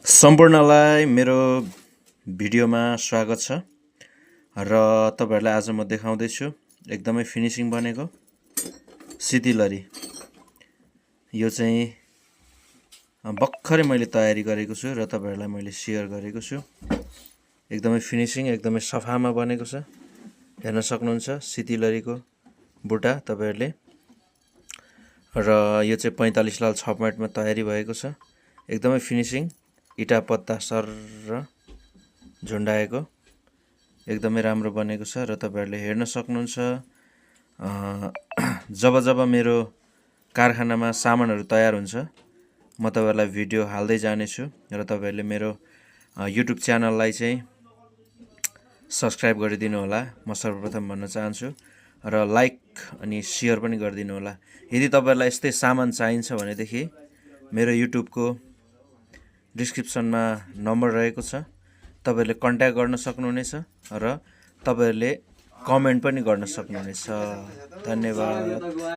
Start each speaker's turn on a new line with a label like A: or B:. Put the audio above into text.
A: सम्पूर्णलाई मेरो भिडियोमा स्वागत छ र तपाईहरुलाई आज म देखाउँदैछु एकदमै फिनिशिङ बनेको सितिलरी। यो चाहिँ भर्खरै मैले तयारी गरेको छु र तपाईहरुलाई मैले शेयर गरेको छु। एकदमै फिनिशिङ एकदमै सफामा बनेको छ। हेर्न सक्नुहुन्छ सितिलरीको बुटा तपाईहरुले। र यो चाहिँ 45 लाल 6 पॉइन्टमा तयारी भएको छ। एकदमै फिनिशिङ इटा पत्ता सर र झुन्डाएको एकदमै राम्रो बनेको छ र तपाईहरुले हेर्न सक्नुहुन्छ। जब जब मेरो कारखानामा सामानहरु तयार हुन्छ म तपाईहरुलाई भिडियो हाल्दै जानेछु र तपाईहरुले मेरो युट्युब च्यानललाई चाहिँ सब्स्क्राइब गरिदिनु होला। म सर्वप्रथम भन्न चाहन्छु र लाइक अनि शेयर पनि गरिदिनु होला। यदि तपाईहरुलाई यस्तै सामान चाहिन्छ भनेदेखि मेरो युट्युबको डिस्क्रिप्सनमा नम्बर रहेको छ। तपाईहरुले कन्ट्याक्ट गर्न सक्नुहुनेछ र तपाईहरुले कमेन्ट पनि गर्न सक्नुहुनेछ। धन्यवाद।